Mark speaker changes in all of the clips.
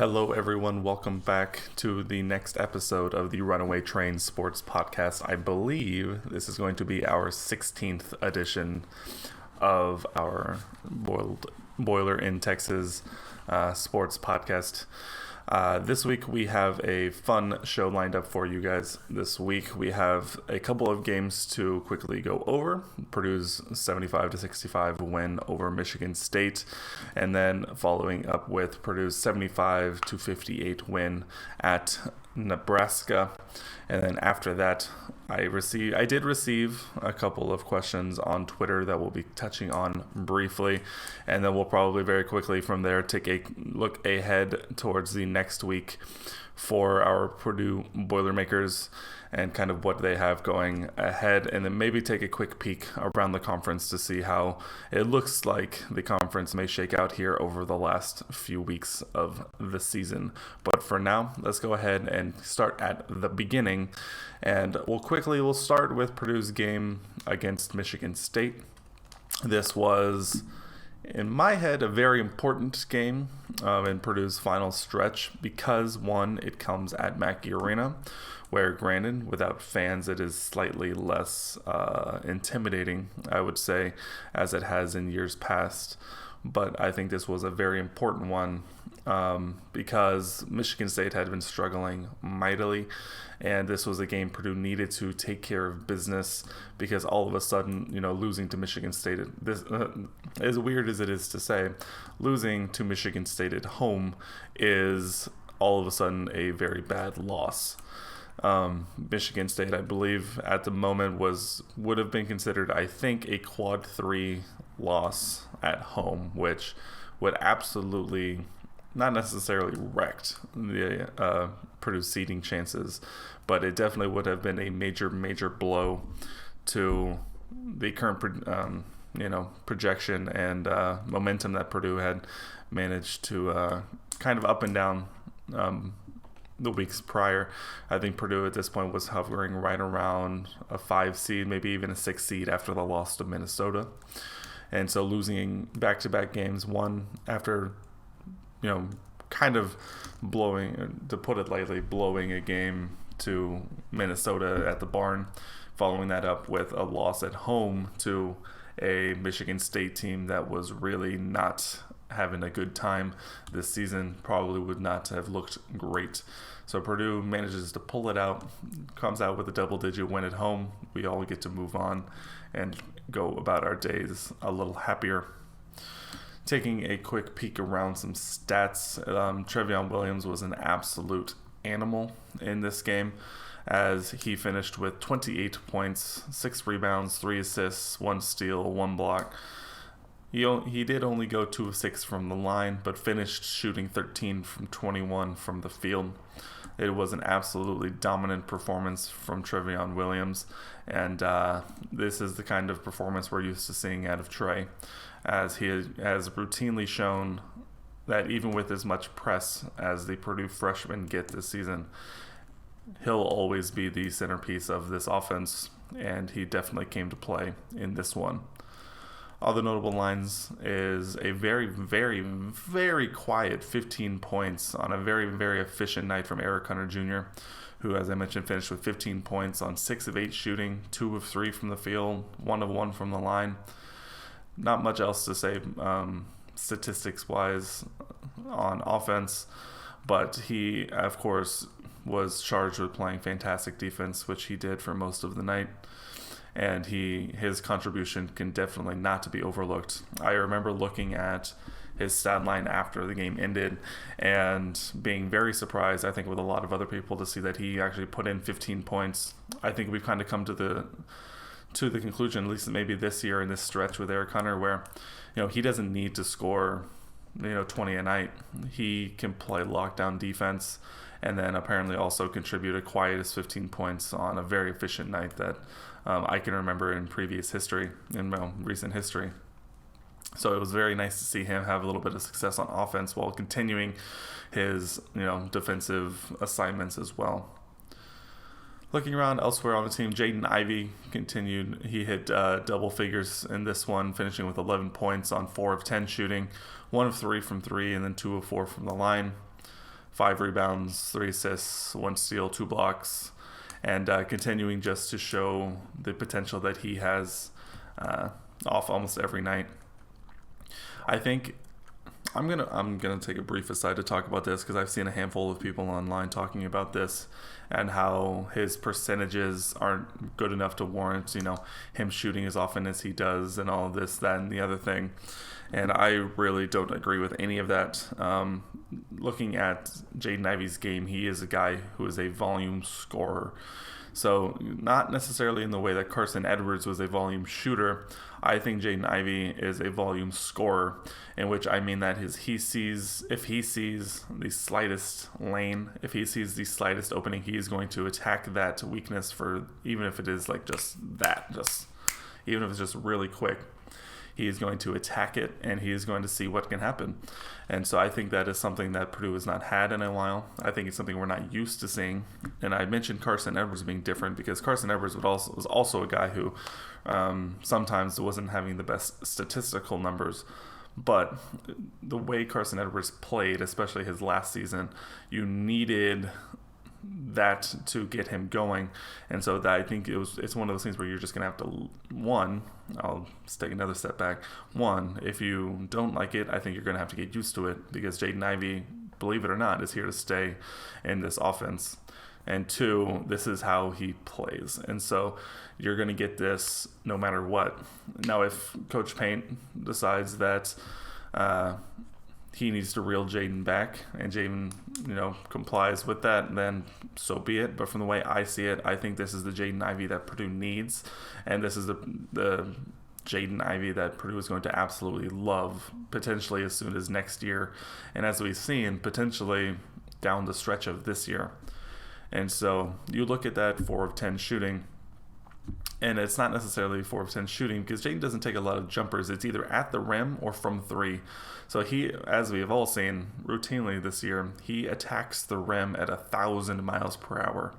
Speaker 1: Hello, everyone. Welcome back to the next episode of the Runaway Train Sports Podcast. I believe this is going to be our 16th edition of our Boiler in Texas sports podcast. This week we have a fun show lined up for you guys. This week we have a couple of games to quickly go over. Purdue's 75-65 win over Michigan State, and then following up with Purdue's 75-58 win at Nebraska. And then after that, I did receive a couple of questions on Twitter that we'll be touching on briefly, and then we'll probably very quickly from there take a look ahead towards the next week for our Purdue Boilermakers and kind of what they have going ahead, and then maybe take a quick peek around the conference to see how it looks like the conference may shake out here over the last few weeks of the season. But for now, let's go ahead and start at the beginning, and we'll start with Purdue's game against Michigan State. This was, in my head, a very important game in Purdue's final stretch because, one, it comes at Mackey Arena, where, granted, without fans, it is slightly less intimidating, I would say, as it has in years past. But I think this was a very important one because Michigan State had been struggling mightily, and this was a game Purdue needed to take care of business because all of a sudden, losing to Michigan State, this, as weird as it is to say, losing to Michigan State at home is all of a sudden a very bad loss. Michigan State, I believe, at the moment would have been considered, I think, a quad 3 loss at home, which would absolutely not necessarily wrecked the Purdue seeding chances, but it definitely would have been a major blow to the current projection and momentum that Purdue had managed to kind of up and down the weeks prior. I think Purdue at this point was hovering right around a 5 seed, maybe even a 6 seed after the loss to Minnesota. And so losing back-to-back games, one after, kind of blowing, to put it lightly, blowing a game to Minnesota at the barn, following that up with a loss at home to a Michigan State team that was really not having a good time this season, probably would not have looked great. So Purdue manages to pull it out, comes out with a double-digit win at home. We all get to move on and go about our days a little happier. Taking a quick peek around some stats, Trevion Williams was an absolute animal in this game as he finished with 28 points, 6 rebounds, 3 assists, 1 steal, 1 block. He did only go 2 of 6 from the line, but finished shooting 13 from 21 from the field. It was an absolutely dominant performance from Trevion Williams, and this is the kind of performance we're used to seeing out of Trey, as he has routinely shown that even with as much press as the Purdue freshmen get this season, he'll always be the centerpiece of this offense, and he definitely came to play in this one. Other notable lines is a very, very, very quiet 15 points on a very, very efficient night from Eric Hunter Jr., who, as I mentioned, finished with 15 points on 6 of 8 shooting, 2 of 3 from the field, 1 of 1 from the line. Not much else to say statistics-wise on offense, but he, of course, was charged with playing fantastic defense, which he did for most of the night. And his contribution can definitely not to be overlooked. I remember looking at his stat line after the game ended and being very surprised, I think with a lot of other people, to see that he actually put in 15 points. I think we've kind of come to the conclusion, at least maybe this year in this stretch with Eric Hunter, where he doesn't need to score 20 a night. He can play lockdown defense and then apparently also contribute a quietest 15 points on a very efficient night that I can remember in recent history. So it was very nice to see him have a little bit of success on offense while continuing his defensive assignments as well. Looking around elsewhere on the team, Jaden Ivey continued. He hit double figures in this one, finishing with 11 points on 4 of 10 shooting, 1 of 3 from 3, and then 2 of 4 from the line. 5 rebounds, 3 assists, 1 steal, 2 blocks, and continuing just to show the potential that he has off almost every night. I think I'm gonna take a brief aside to talk about this because I've seen a handful of people online talking about this and how his percentages aren't good enough to warrant, him shooting as often as he does and all of this, that, and the other thing. And I really don't agree with any of that. Looking at Jaden Ivey's game, he is a guy who is a volume scorer. So not necessarily in the way that Carson Edwards was a volume shooter. I think Jaden Ivey is a volume scorer, in which I mean that if he sees the slightest lane, if he sees the slightest opening, he is going to attack that weakness for, even if it is like even if it's just really quick. He is going to attack it, and he is going to see what can happen. And so I think that is something that Purdue has not had in a while. I think it's something we're not used to seeing. And I mentioned Carson Edwards being different because Carson Edwards was also a guy who sometimes wasn't having the best statistical numbers. But the way Carson Edwards played, especially his last season, you needed that to get him going. And so that I think it's one of those things where you're just going to have to, I'll take another step back. If you don't like it, I think you're going to have to get used to it because Jaden Ivey, believe it or not, is here to stay in this offense. And 2, this is how he plays. And so you're going to get this no matter what. Now, if Coach Paint decides that he needs to reel Jaden back and Jaden, complies with that, then so be it. But from the way I see it, I think this is the Jaden Ivey that Purdue needs. And this is the Jaden Ivey that Purdue is going to absolutely love, potentially as soon as next year. And as we've seen, potentially down the stretch of this year. And so you look at that 4 of 10 shooting, and it's not necessarily 4 of 10 shooting because Jaden doesn't take a lot of jumpers. It's either at the rim or from 3. So he, as we have all seen routinely this year, he attacks the rim at 1,000 miles per hour.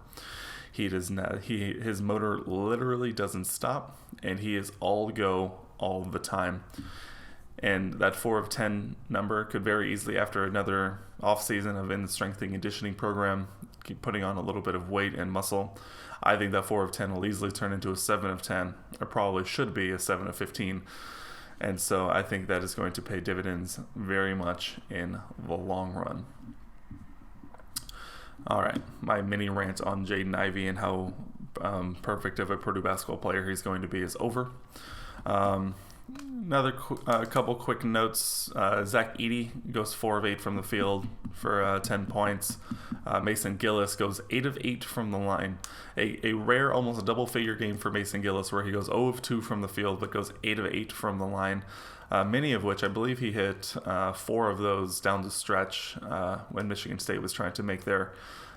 Speaker 1: He does not. His motor literally doesn't stop, and he is all go all the time. And that 4 of 10 number could very easily, after another off season of in the strength and conditioning program, keep putting on a little bit of weight and muscle. I think that 4 of 10 will easily turn into a 7 of 10, or probably should be a 7 of 15. And so I think that is going to pay dividends very much in the long run. All right, my mini rant on Jaden Ivey and how perfect of a Purdue basketball player he's going to be is over. Another couple quick notes. Zach Edey goes 4 of 8 from the field for 10 points. Mason Gillis goes 8 of 8 from the line. A rare, almost double-figure game for Mason Gillis where he goes 0 of 2 from the field but goes 8 of 8 from the line. Many of which I believe he hit 4 of those down the stretch when Michigan State was trying to make their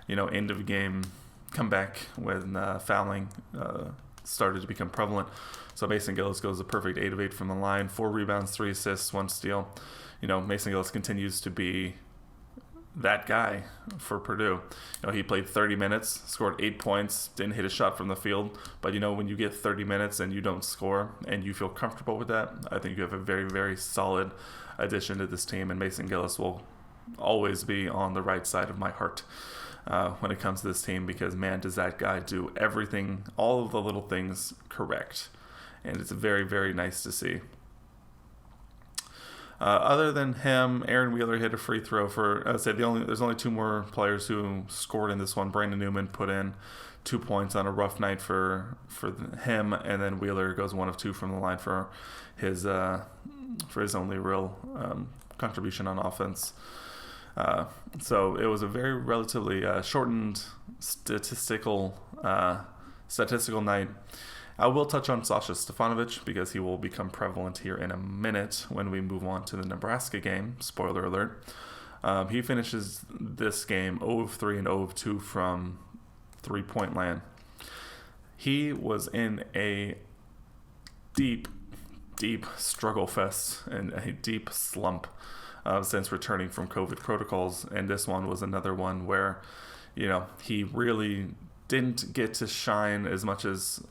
Speaker 1: end-of-game comeback when fouling started to become prevalent. So Mason Gillis goes a perfect 8 of 8 from the line, 4 rebounds, 3 assists, 1 steal. Mason Gillis continues to be that guy for Purdue. He played 30 minutes, scored 8 points, didn't hit a shot from the field. But when you get 30 minutes and you don't score and you feel comfortable with that, I think you have a very, very solid addition to this team. And Mason Gillis will always be on the right side of my heart when it comes to this team because, man, does that guy do everything, all of the little things correct. And it's very, very nice to see. Other than him, Aaron Wheeler hit a free throw for, I would say there's only 2 more players who scored in this one. Brandon Newman put in 2 points on a rough night for him, and then Wheeler goes 1 of 2 from the line for his only real contribution on offense. So it was a very relatively shortened statistical night. I will touch on Sasha Stefanovic because he will become prevalent here in a minute when we move on to the Nebraska game. Spoiler alert. He finishes this game 0 of 3 and 0 of 2 from 3-point land. He was in a deep struggle fest and a deep slump since returning from COVID protocols. And this one was another one where, he really didn't get to shine as much as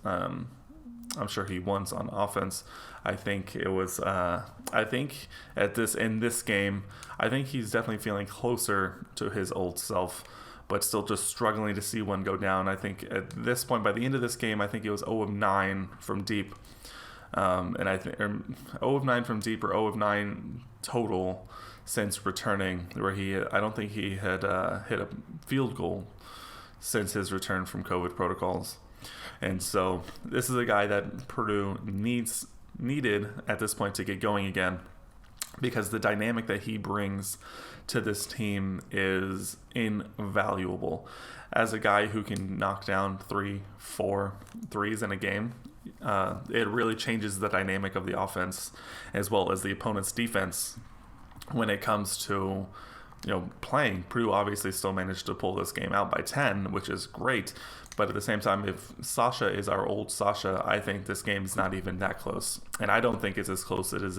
Speaker 1: I'm sure he wants on offense. I think it was. I think in this game, I think he's definitely feeling closer to his old self, but still just struggling to see one go down. I think at this point, by the end of this game, I think he was 0 of 9 from deep, and I think 0 of 9 from deep or 0 of 9 total since returning. Where I don't think he had hit a field goal since his return from COVID protocols. And so this is a guy that Purdue needed at this point to get going again, because the dynamic that he brings to this team is invaluable. As a guy who can knock down 3-4 threes in a game, it really changes the dynamic of the offense as well as the opponent's defense when it comes to playing. Purdue obviously still managed to pull this game out by 10, which is great. But at the same time, if Sasha is our old Sasha, I think this game's not even that close. And I don't think it's as close as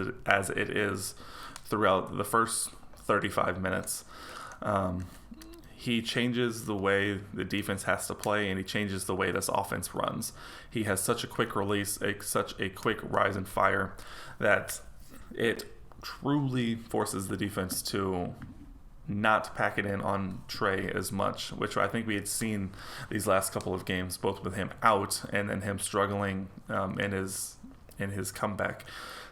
Speaker 1: it is throughout the first 35 minutes. He changes the way the defense has to play, and he changes the way this offense runs. He has such a quick release, such a quick rise and fire, that it truly forces the defense to not pack it in on Trey as much, which I think we had seen these last couple of games, both with him out and then him struggling in his comeback.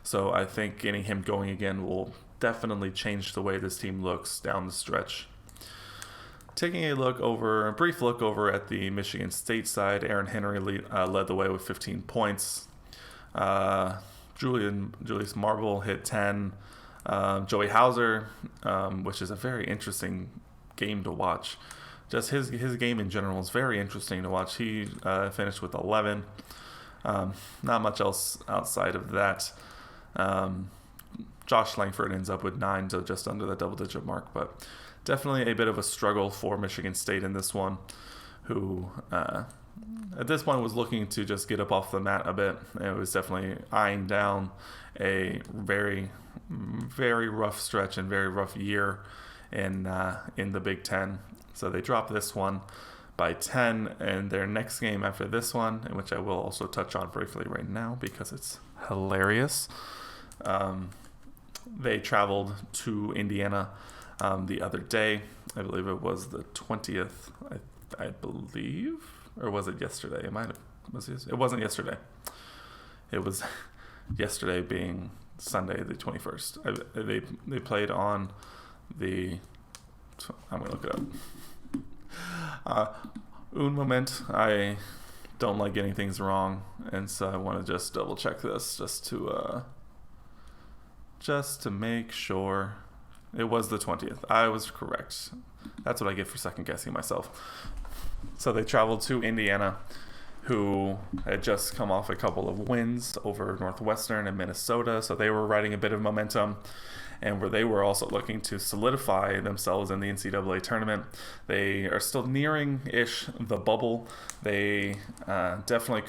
Speaker 1: So I think getting him going again will definitely change the way this team looks down the stretch. Taking a brief look over at the Michigan State side, Aaron Henry led the way with 15 points. Julius Marble hit 10. Joey Hauser, which is a very interesting game to watch. Just his game in general is very interesting to watch. He finished with 11. Not much else outside of that. Josh Langford ends up with 9, so just under the double-digit mark. But definitely a bit of a struggle for Michigan State in this one, who at this point was looking to just get up off the mat a bit. It was definitely eyeing down a very, very rough stretch and very rough year in the Big Ten. So they dropped this one by 10, and their next game after this one, which I will also touch on briefly right now because it's hilarious. They traveled to Indiana the other day. I believe it was the 20th, I believe. Or was it yesterday? It wasn't yesterday. It was yesterday being Sunday the 21st. They played on the... I'm going to look it up. Un moment. I don't like getting things wrong, and so I want to just double check this just to make sure. It was the 20th. I was correct. That's what I get for second guessing myself. So they traveled to Indiana, who had just come off a couple of wins over Northwestern and Minnesota, so they were riding a bit of momentum, and where they were also looking to solidify themselves in the NCAA tournament. They are still nearing-ish the bubble. They definitely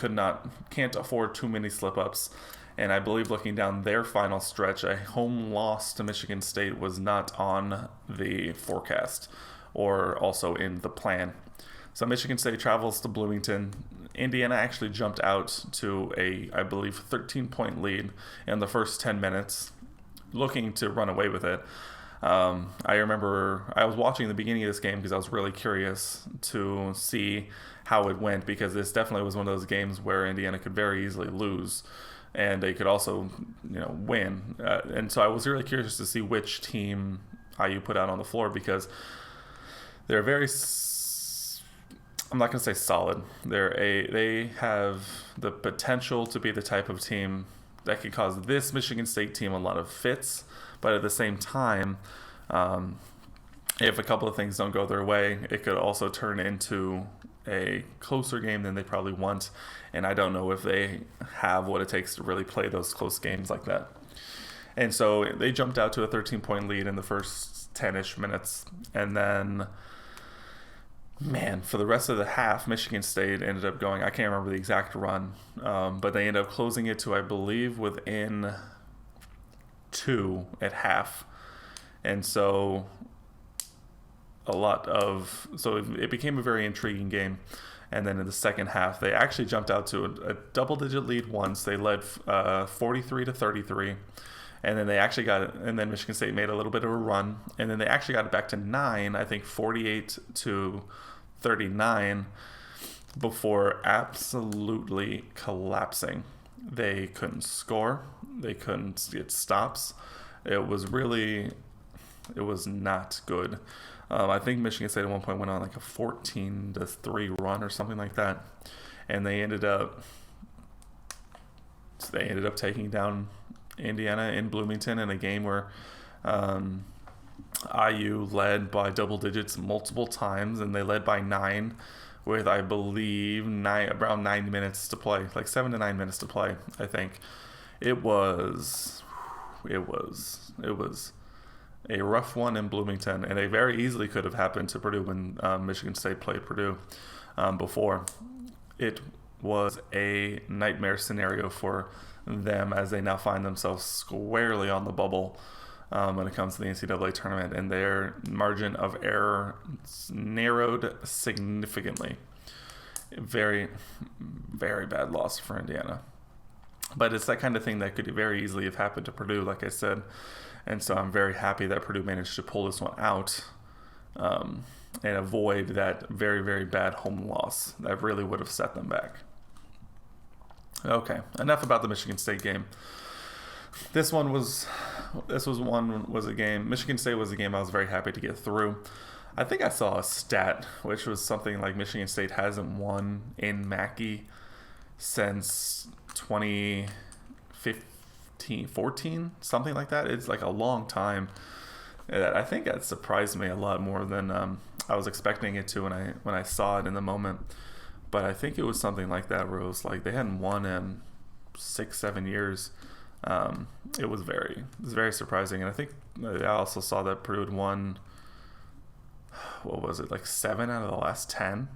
Speaker 1: can't afford too many slip-ups, and I believe looking down their final stretch, a home loss to Michigan State was not on the forecast or also in the plan. So Michigan State travels to Bloomington. Indiana actually jumped out to I believe, 13-point lead in the first 10 minutes, looking to run away with it. I remember I was watching the beginning of this game because I was really curious to see how it went, because this definitely was one of those games where Indiana could very easily lose, and they could also, win. And so I was really curious to see which team IU put out on the floor, because they're very... I'm not going to say solid. They have the potential to be the type of team that could cause this Michigan State team a lot of fits, but at the same time, if a couple of things don't go their way, it could also turn into a closer game than they probably want, and I don't know if they have what it takes to really play those close games like that. And so they jumped out to a 13-point lead in the first 10-ish minutes, and then... Man, for the rest of the half, Michigan State ended up going, I can't remember the exact run, but they ended up closing it to, I believe, within 2 at half. And so it became a very intriguing game. And then in the second half, they actually jumped out to a double-digit lead once. They led 43-33. And then they actually got it. And then Michigan State made a little bit of a run. And then they actually got it back to 9, I think 48-39, before absolutely collapsing. They couldn't score. They couldn't get stops. It was not good. I think Michigan State at one point went on like a 14-3 run or something like that, and they ended up taking down Indiana in Bloomington in a game where IU led by double digits multiple times, and they led by 9 with, I believe, around 9 minutes to play, like 7 to 9 minutes to play. I think it was a rough one in Bloomington, and it very easily could have happened to Purdue when Michigan State played Purdue before. It was a nightmare scenario for them as they now find themselves squarely on the bubble when it comes to the NCAA tournament, and their margin of error narrowed significantly. Very, very bad loss for Indiana. But it's that kind of thing that could very easily have happened to Purdue, like I said. And so I'm very happy that Purdue managed to pull this one out and avoid that very, very bad home loss that really would have set them back. Okay, enough about the Michigan State game. This was a game. Michigan State was a game I was very happy to get through. I think I saw a stat which was something like Michigan State hasn't won in Mackey since 2014, something like that. It's like a long time. I think that surprised me a lot more than I was expecting it to when I saw it in the moment. But I think it was something like that where it was like they hadn't won in 6-7 years. It was very surprising, and I think I also saw that Purdue had won, what was it, like 7 out of the last 10,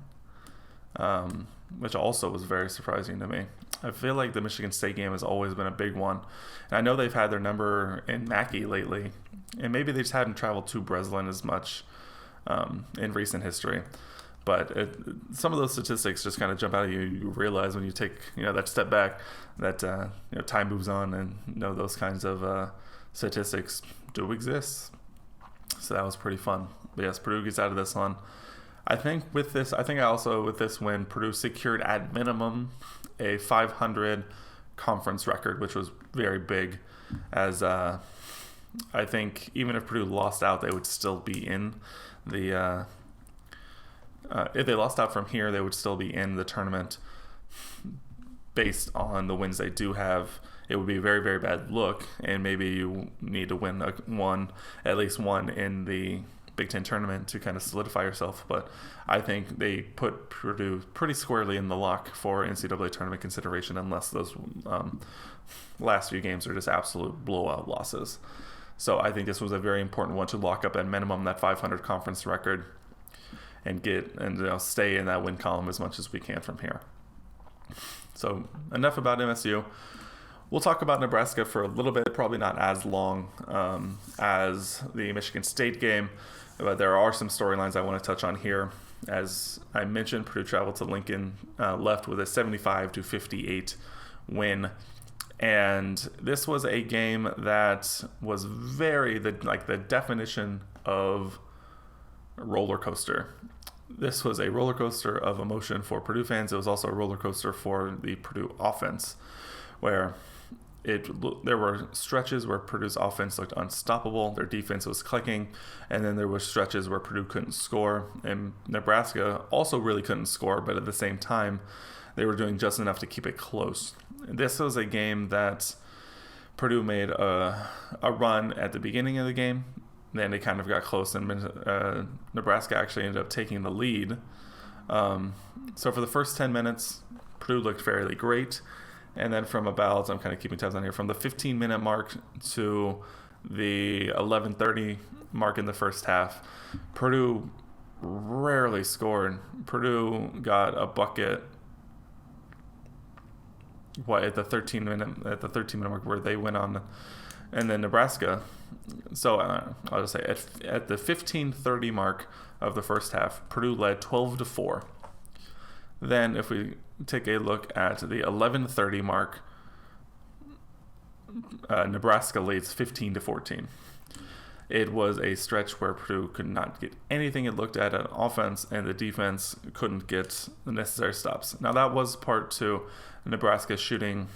Speaker 1: which also was very surprising to me. I feel like the Michigan State game has always been a big one, and I know they've had their number in Mackey lately, and maybe they just haven't traveled to Breslin as much in recent history. But some of those statistics just kind of jump out at you. You realize when you take that step back that time moves on, and those kinds of statistics do exist. So that was pretty fun. But yes, Purdue gets out of this one. I think with this win, Purdue secured at minimum a 500 conference record, which was very big. As I think even if Purdue lost out, they would still be in the. If they lost out from here, they would still be in the tournament based on the wins they do have. It would be a very, very bad look, and maybe you need to win at least one in the Big Ten tournament to kind of solidify yourself. But I think they put Purdue pretty squarely in the lock for NCAA tournament consideration, unless those last few games are just absolute blowout losses. So I think this was a very important one to lock up at minimum that 500 conference record and stay in that win column as much as we can from here. So enough about MSU. We'll talk about Nebraska for a little bit, probably not as long as the Michigan State game, but there are some storylines I want to touch on here. As I mentioned, Purdue traveled to Lincoln, left with a 75-58 win. And this was a game that was the definition of roller coaster. This was a roller coaster of emotion for Purdue fans. It was also a roller coaster for the Purdue offense, where there were stretches where Purdue's offense looked unstoppable. Their defense was clicking, and then there were stretches where Purdue couldn't score, and Nebraska also really couldn't score, but at the same time, they were doing just enough to keep it close. This was a game that Purdue made a run at the beginning of the game. Then they kind of got close, and Nebraska actually ended up taking the lead. So for the first 10 minutes, Purdue looked fairly great. And then from about, I'm kind of keeping tabs on here, from the 15-minute mark to the 11:30 mark in the first half, Purdue rarely scored. Purdue got a bucket at the 13-minute mark where they went on. And then Nebraska, so I'll just say at the 15:30 mark of the first half, Purdue led 12-4. Then if we take a look at the 11:30 mark, Nebraska leads 15-14. It was a stretch where Purdue could not get anything it looked at offense, and the defense couldn't get the necessary stops. Now that was part to Nebraska shooting,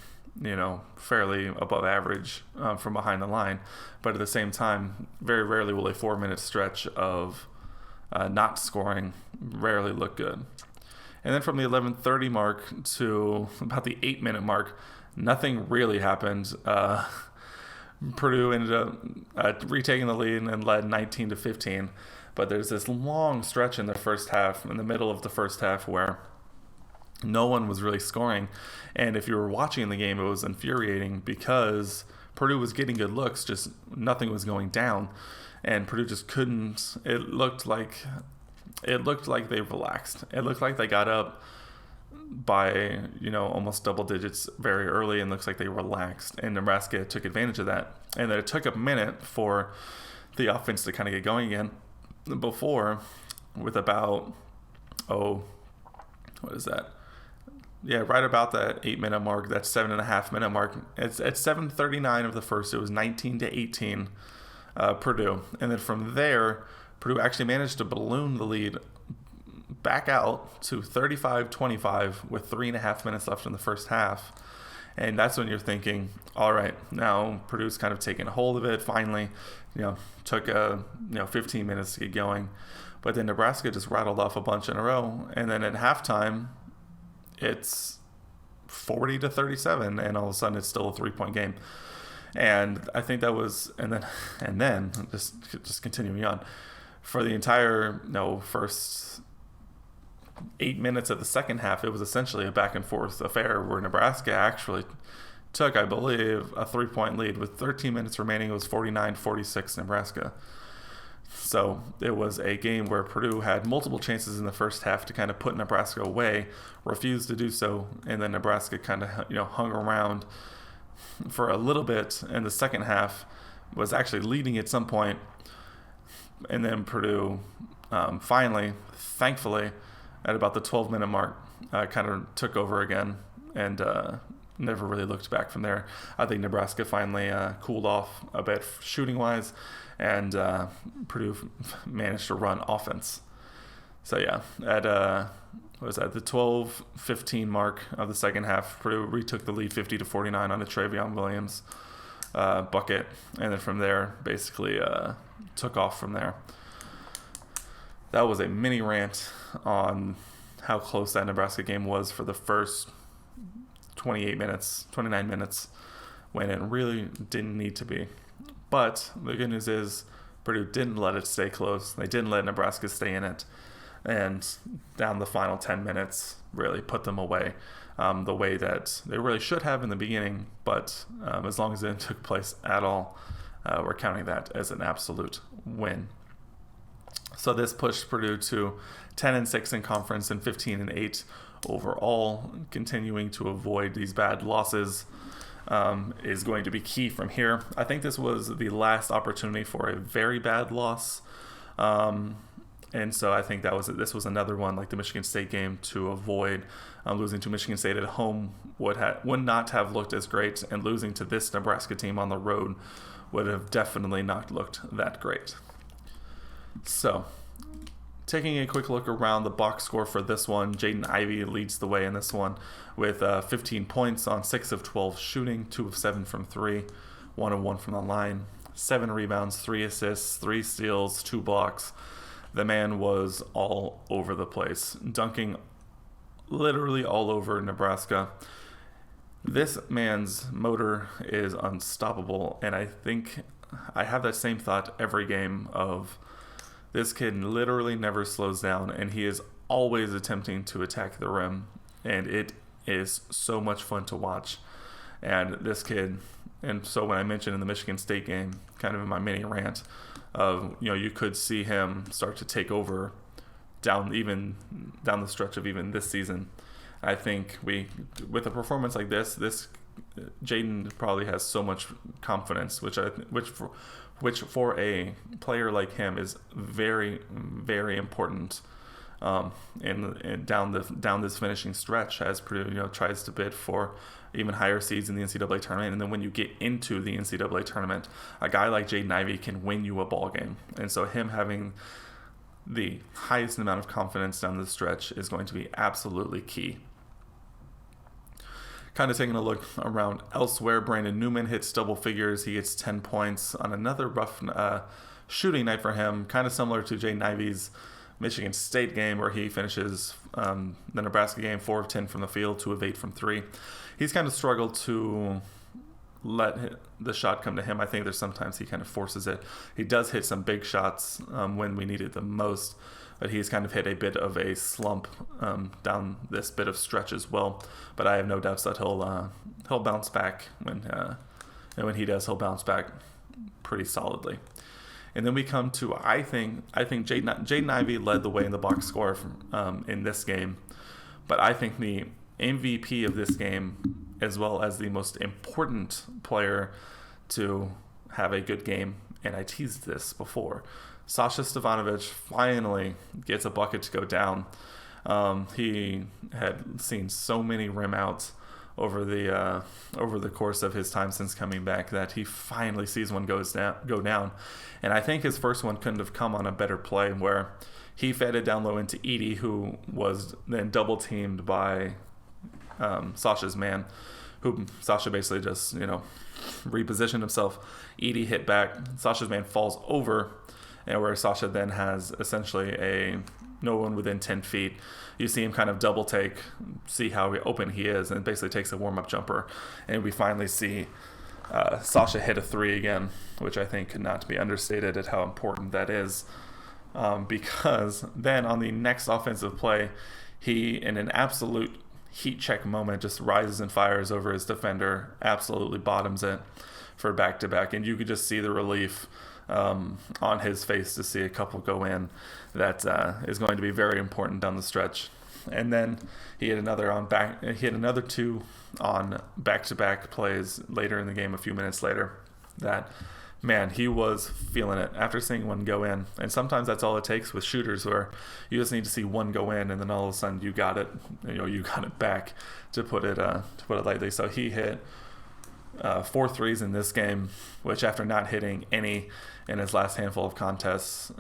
Speaker 1: fairly above average from behind the line, but at the same time, very rarely will a 4-minute stretch of not scoring rarely look good. And then from the 11:30 mark to about the 8-minute mark, nothing really happened. Purdue ended up retaking the lead and led 19-15. But there's this long stretch in the first half, in the middle of the first half, where no one was really scoring. And if you were watching the game, it was infuriating because Purdue was getting good looks, just nothing was going down. And Purdue just couldn't. It looked like they relaxed. It looked like they got up by almost double digits very early, and looks like they relaxed, and Nebraska took advantage of that. And then it took a minute for the offense to kind of get going again before, with about right about that 8-minute mark, that 7.5-minute mark. It's at 7:39 of the first, it was 19-18 Purdue. And then from there, Purdue actually managed to balloon the lead back out to 35-25 with 3.5 minutes left in the first half. And that's when you're thinking, all right, now Purdue's kind of taken a hold of it finally. Took 15 minutes to get going. But then Nebraska just rattled off a bunch in a row. And then at halftime, it's 40-37, and all of a sudden it's still a 3-point game. And I think that was, and then just continuing on, for the entire first 8 minutes of the second half, it was essentially a back and forth affair where Nebraska actually took, I believe, a 3-point lead. With 13 minutes remaining, it was 49-46 Nebraska. So it was a game where Purdue had multiple chances in the first half to kind of put Nebraska away, refused to do so, and then Nebraska kind of hung around for a little bit in the second half, was actually leading at some point, and then Purdue finally, thankfully, at about the 12-minute mark, kind of took over again and never really looked back from there. I think Nebraska finally cooled off a bit shooting-wise, and Purdue managed to run offense. So yeah, at the 12:15 mark of the second half, Purdue retook the lead 50-49 on a Trevion Williams bucket, and then from there basically took off from there. That was a mini rant on how close that Nebraska game was for the first 29 minutes, when it really didn't need to be. But the good news is Purdue didn't let it stay close. They didn't let Nebraska stay in it. And down the final 10 minutes, really put them away the way that they really should have in the beginning. But as long as it didn't took place at all, we're counting that as an absolute win. So this pushed Purdue to 10-6 in conference and 15-8 overall. Continuing to avoid these bad losses is going to be key from here. I think this was the last opportunity for a very bad loss. And so I think this was another one, like the Michigan State game, to avoid. Losing to Michigan State at home would not have looked as great, and losing to this Nebraska team on the road would have definitely not looked that great. So, taking a quick look around the box score for this one, Jaden Ivey leads the way in this one with 15 points on 6 of 12 shooting, 2 of 7 from 3, 1 of 1 from the line, 7 rebounds, 3 assists, 3 steals, 2 blocks. The man was all over the place, dunking literally all over Nebraska. This man's motor is unstoppable, and I think I have that same thought every game of this kid literally never slows down, and he is always attempting to attack the rim, and it is so much fun to watch. And this kid, and so when I mentioned in the Michigan State game, kind of in my mini rant, of you could see him start to take over down the stretch of even this season. I think with a performance like this Jaden probably has so much confidence, which for a player like him is very, very important and down this finishing stretch as Purdue tries to bid for even higher seeds in the NCAA tournament. And then when you get into the NCAA tournament, a guy like Jaden Ivey can win you a ball game. And so him having the highest amount of confidence down the stretch is going to be absolutely key. Kind of taking a look around elsewhere, Brandon Newman hits double figures. He gets 10 points on another rough shooting night for him, kind of similar to Jaden Ivey's Michigan State game, where he finishes the Nebraska game 4 of 10 from the field, 2 of 8 from 3. He's kind of struggled to let the shot come to him. I think there's sometimes he kind of forces it. He does hit some big shots when we need it the most, but he's kind of hit a bit of a slump down this bit of stretch as well. But I have no doubts that he'll bounce back and when he does, he'll bounce back pretty solidly. And then we come to I think Jaden Ivey led the way in the box score in this game, but I think the MVP of this game, as well as the most important player to have a good game, and I teased this before, Sasha Stefanovic finally gets a bucket to go down. He had seen so many rim outs over the course of his time since coming back that he finally sees one go down. And I think his first one couldn't have come on a better play, where he fed it down low into Edey, who was then double teamed by Sasha's man, who Sasha basically just repositioned himself. Edey hit back, Sasha's man falls over, and where Sasha then has essentially no one within 10 feet. You see him kind of double take, see how open he is, and basically takes a warm-up jumper. And we finally see Sasha hit a 3 again, which I think could not be understated at how important that is. Because then on the next offensive play, he, in an absolute heat check moment, just rises and fires over his defender, absolutely bottoms it for back-to-back. And you could just see the relief on his face to see a couple go in. That is going to be very important down the stretch. And then he hit another 2 on back-to-back plays later in the game, a few minutes later. That, man, he was feeling it after seeing one go in. And sometimes that's all it takes with shooters, where you just need to see one go in, and then all of a sudden you got it. You got it back, to put it lightly. So he hit 4 threes in this game, which after not hitting any in his last handful of contests,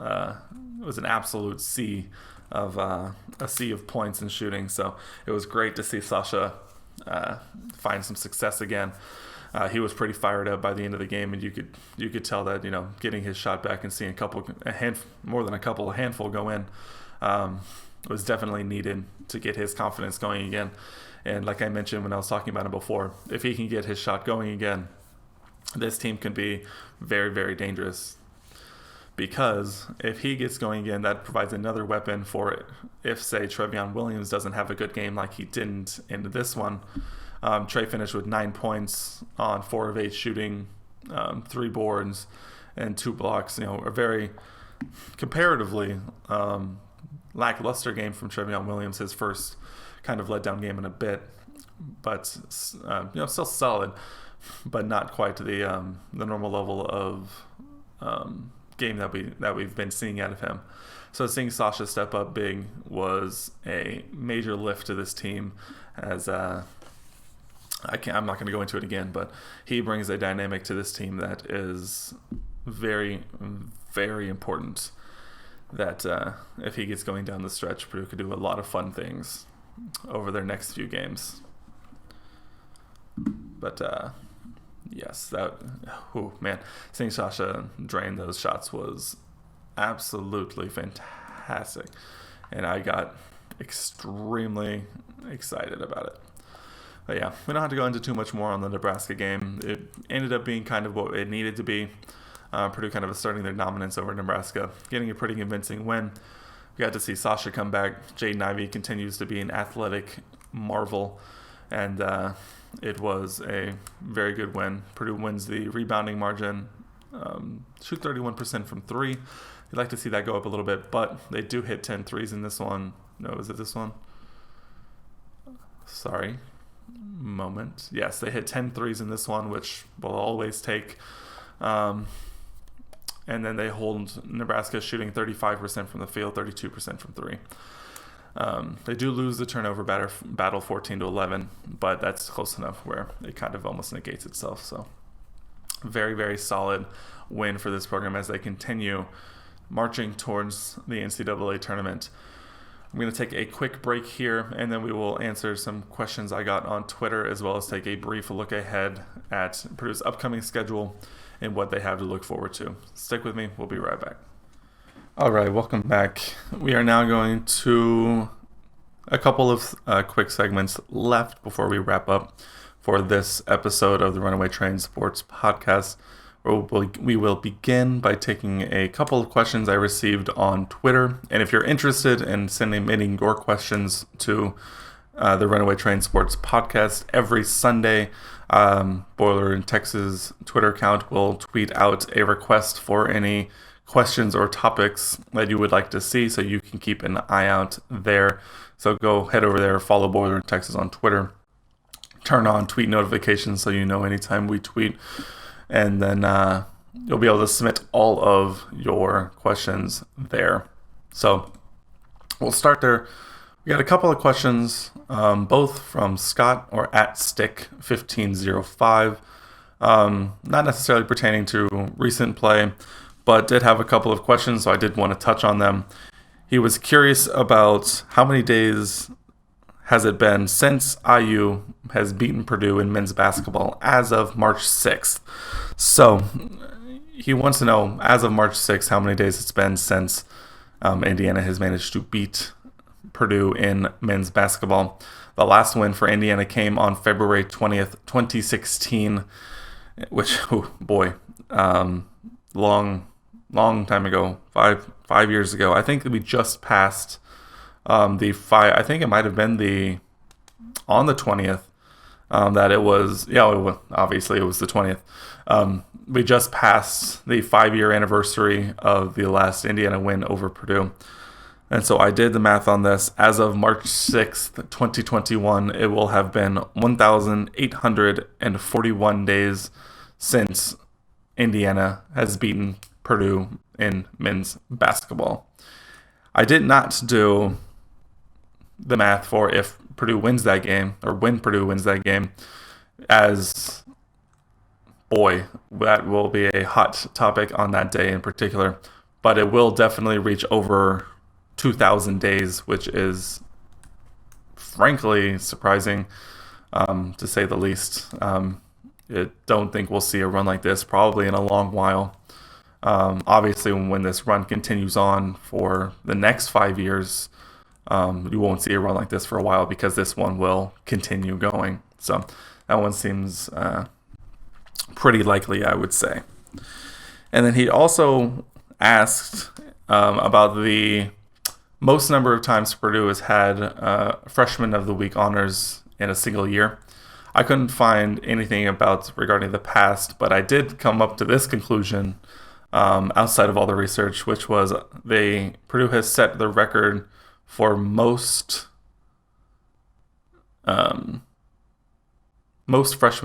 Speaker 1: was an absolute sea of points and shooting. So it was great to see Sasha find some success again. He was pretty fired up by the end of the game, and you could tell that getting his shot back and seeing more than a handful go in was definitely needed to get his confidence going again. And like I mentioned when I was talking about him before, if he can get his shot going again, this team can be very, very dangerous. Because if he gets going again, that provides another weapon for it. If, say, Trevion Williams doesn't have a good game like he didn't in this one, Trey finished with 9 points on 4 of 8 shooting, 3 boards, and 2 blocks. A very comparatively lackluster game from Trevion Williams, his first kind of letdown game in a bit, but still solid, but not quite to the normal level of game that we've been seeing out of him. So seeing Sasha step up big was a major lift to this team. As I'm not going to go into it again, but he brings a dynamic to this team that is very, very important. That if he gets going down the stretch, Purdue could do a lot of fun things over their next few games. But yes, seeing Sasha drain those shots was absolutely fantastic, and I got extremely excited about it. But yeah, we don't have to go into too much more on the Nebraska game. It ended up being kind of what it needed to be. Purdue kind of asserting their dominance over Nebraska, getting a pretty convincing win. We got to see Sasha come back. Jaden Ivey continues to be an athletic marvel, and it was a very good win. Purdue wins the rebounding margin, shoot 31% from 3. You'd like to see that go up a little bit, but they do hit 10 threes in this one. No, is it this one? Sorry. Moment. Yes, they hit 10 threes in this one, which we'll always take. And then they hold Nebraska shooting 35% from the field, 32% from 3. They do lose the turnover battle 14-11, but that's close enough where it kind of almost negates itself. So very, very solid win for this program as they continue marching towards the NCAA tournament. I'm going to take a quick break here, and then we will answer some questions I got on Twitter, as well as take a brief look ahead at Purdue's upcoming schedule and what they have to look forward to. Stick with me. We'll be right back. All right, welcome back. We are now going to a couple of quick segments left before we wrap up for this episode of the Runaway Train Sports Podcast. We will begin by taking a couple of questions I received on Twitter. And if you're interested in submitting your questions to the Runaway Train Sports Podcast, every Sunday, Boiler in Texas Twitter account will tweet out a request for any questions or topics that you would like to see, so you can keep an eye out there. So go head over there, follow Boiler in Texas on Twitter, turn on tweet notifications so you know anytime we tweet. And then you'll be able to submit all of your questions there. So we'll start there. We got a couple of questions, both from Scott or at Stick1505. Not necessarily pertaining to recent play, but did have a couple of questions, so I did want to touch on them. He was curious about how many days has it been since IU has beaten Purdue in men's basketball as of March 6th. So he wants to know, as of March 6th, how many days it's been since Indiana has managed to beat Purdue in men's basketball. The last win for Indiana came on February 20th, 2016, which, long time ago, five years ago. I think we just passed I think it might have been on the 20th, that it was, obviously it was the 20th. We just passed the 5-year anniversary of the last Indiana win over Purdue. And so I did the math on this. As of March 6th, 2021, it will have been 1,841 days since Indiana has beaten Purdue in men's basketball. I did not do the math for if Purdue wins that game, or when Purdue wins that game, as that will be a hot topic on that day in particular. But it will definitely reach over 2,000 days, which is frankly surprising, to say the least. I don't think we'll see a run like this probably in a long while. Obviously, when this run continues on for the next 5 years, you won't see a run like this for a while, because this one will continue going. So that one seems pretty likely, I would say. And then he also asked about the most number of times Purdue has had Freshman of the Week honors in a single year. I couldn't find anything regarding the past, but I did come up to this conclusion outside of all the research, which was Purdue has set the record for most Freshmen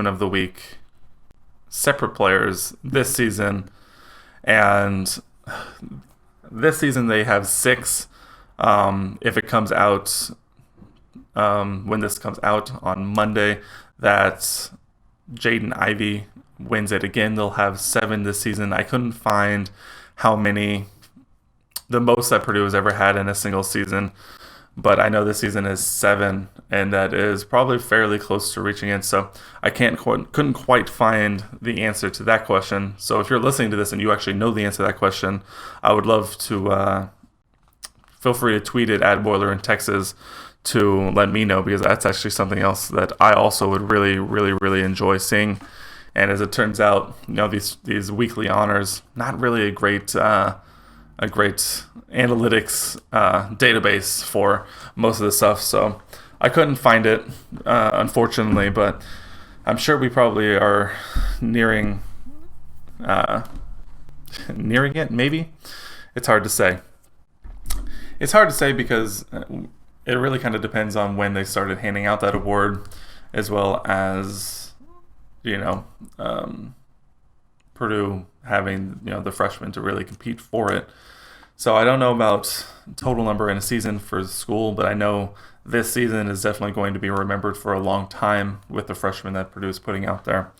Speaker 1: of the Week separate players this season, and this season they have 6. If it comes out when this comes out on Monday, that Jaden Ivey wins it again, they'll have 7 this season. I couldn't find how many, the most that Purdue has ever had in a single season, but I know this season is 7, and that is probably fairly close to reaching it. So I couldn't quite find the answer to that question. So if you're listening to this and you actually know the answer to that question, I would love to feel free to tweet it at Boiler in Texas to let me know, because that's actually something else that I also would really, really, really enjoy seeing. And as it turns out, these weekly honors, not really a great analytics database for most of the stuff. So I couldn't find it, unfortunately, but I'm sure we probably are nearing it, maybe. It's hard to say. It's hard to say because it really kind of depends on when they started handing out that award, as well as, Purdue having, the freshmen to really compete for it. So I don't know about total number in a season for the school, but I know this season is definitely going to be remembered for a long time with the freshmen that Purdue is putting out there.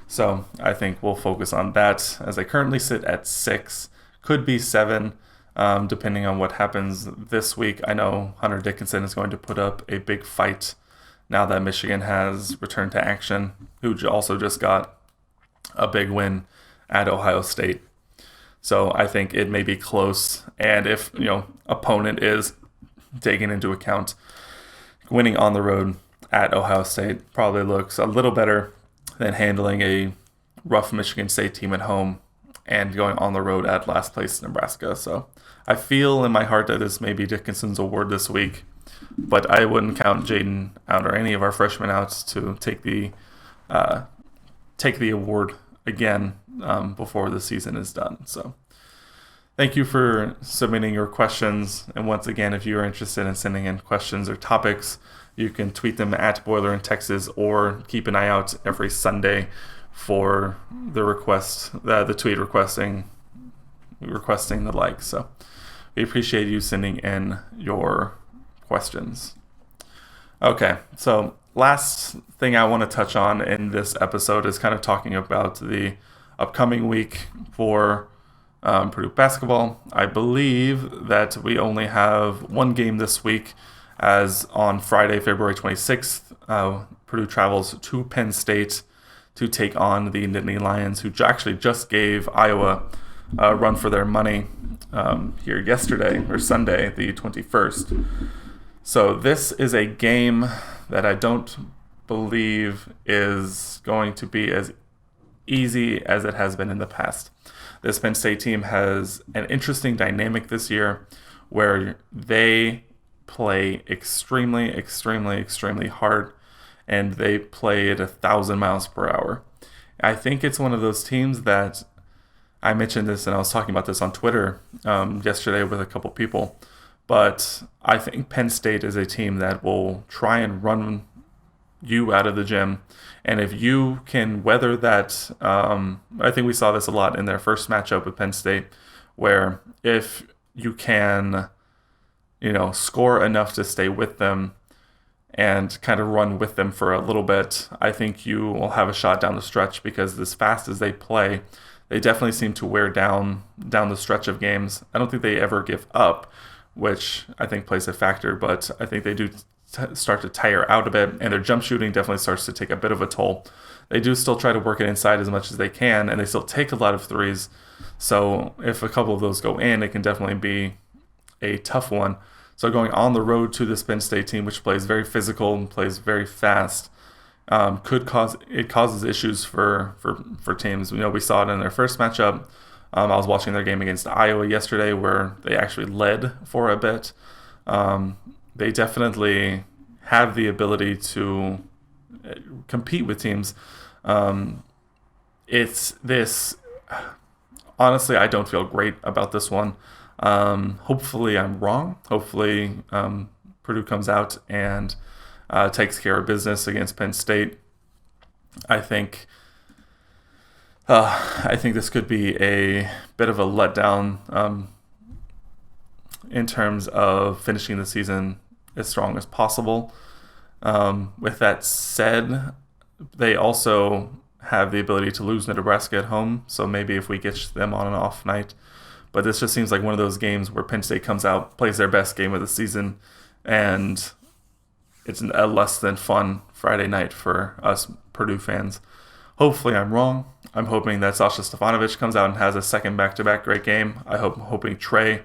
Speaker 1: So I think we'll focus on that as they currently sit at 6, could be 7, depending on what happens this week. I know Hunter Dickinson is going to put up a big fight now that Michigan has returned to action, who also just got a big win at Ohio State. So I think it may be close. And if, opponent is taken into account, winning on the road at Ohio State probably looks a little better than handling a rough Michigan State team at home and going on the road at last place Nebraska. So I feel in my heart that this may be Dickinson's award this week, but I wouldn't count Jaden out or any of our freshmen out to take the award again before the season is done. So thank you for submitting your questions. And once again, if you are interested in sending in questions or topics, you can tweet them at Boiler in Texas or keep an eye out every Sunday for the request, the tweet requesting the like. So we appreciate you sending in your questions. Okay, so last thing I want to touch on in this episode is kind of talking about the upcoming week for Purdue basketball. I believe that we only have one game this week, as on Friday, February 26th, Purdue travels to Penn State to take on the Nittany Lions, who actually just gave Iowa a run for their money here yesterday, or Sunday, the 21st. So this is a game that I don't believe is going to be as easy as it has been in the past. This Penn State team has an interesting dynamic this year where they play extremely, extremely, extremely hard, and they play at 1,000 miles per hour. I think it's one of those teams that I mentioned this, and I was talking about this on Twitter yesterday with a couple people, but I think Penn State is a team that will try and run you out of the gym. And if you can weather that, I think we saw this a lot in their first matchup with Penn State, where if you can, score enough to stay with them and kind of run with them for a little bit, I think you will have a shot down the stretch, because as fast as they play, they definitely seem to wear down the stretch of games. I don't think they ever give up, which I think plays a factor, but I think they do start to tire out a bit, and their jump shooting definitely starts to take a bit of a toll. They do still try to work it inside as much as they can, and they still take a lot of threes. So if a couple of those go in, it can definitely be a tough one. So going on the road to this Penn State team, which plays very physical and plays very fast, causes issues for teams. We saw it in their first matchup. I was watching their game against Iowa yesterday, where they actually led for a bit. They definitely have the ability to compete with teams. Honestly, I don't feel great about this one. Hopefully I'm wrong. Hopefully Purdue comes out and takes care of business against Penn State. I think this could be a bit of a letdown in terms of finishing the season as strong as possible. With that said, they also have the ability to lose to Nebraska at home, so maybe if we get them on an off night. But this just seems like one of those games where Penn State comes out, plays their best game of the season, and it's a less than fun Friday night for us Purdue fans. Hopefully I'm wrong. I'm hoping that Sasha Stefanovic comes out and has a second back-to-back great game. I'm hoping Trey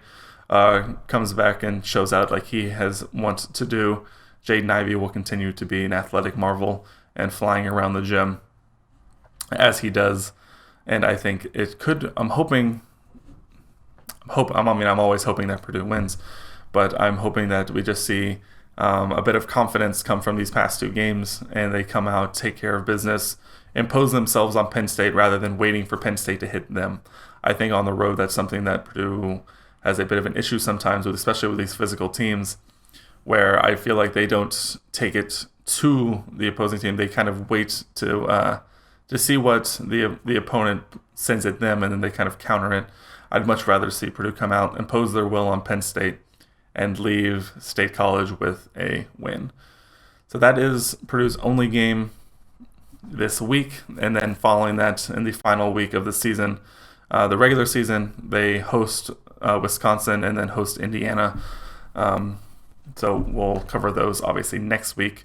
Speaker 1: comes back and shows out like he has wanted to do. Jaden Ivey will continue to be an athletic marvel and flying around the gym as he does. And I think it could, I'm always hoping that Purdue wins, but I'm hoping that we just see a bit of confidence come from these past two games, and they come out, take care of business, impose themselves on Penn State rather than waiting for Penn State to hit them. I think on the road, that's something that Purdue has a bit of an issue sometimes with, especially with these physical teams, where I feel like they don't take it to the opposing team. They kind of wait to see what the opponent sends at them, and then they kind of counter it. I'd much rather see Purdue come out, impose their will on Penn State, and leave State College with a win. So that is Purdue's only game this week, and then following that, in the final week of the season, the regular season, they host Wisconsin and then host Indiana. So we'll cover those obviously next week.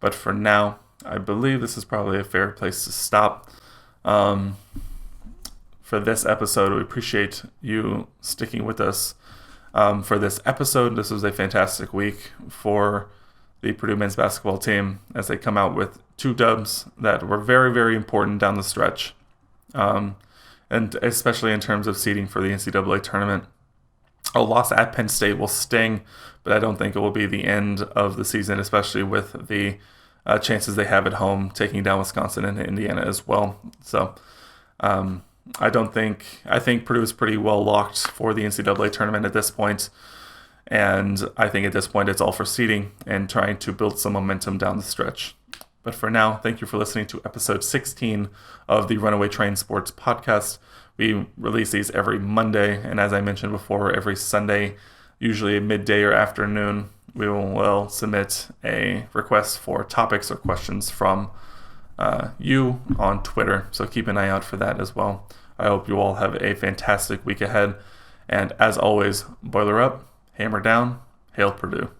Speaker 1: But for now, I believe this is probably a fair place to stop. For this episode, we appreciate you sticking with us. For this episode, this was a fantastic week for the Purdue men's basketball team as they come out with 2 dubs that were very, very important down the stretch. And especially in terms of seeding for the NCAA tournament. A loss at Penn State will sting, but I don't think it will be the end of the season, especially with the chances they have at home, taking down Wisconsin and Indiana as well. So I think Purdue is pretty well locked for the NCAA tournament at this point. And I think at this point it's all for seeding and trying to build some momentum down the stretch. But for now, thank you for listening to episode 16 of the Runaway Train Sports Podcast. We release these every Monday, and as I mentioned before, every Sunday, usually midday or afternoon, we will submit a request for topics or questions from you on Twitter. So keep an eye out for that as well. I hope you all have a fantastic week ahead. And as always, boiler up, hammer down, hail Purdue.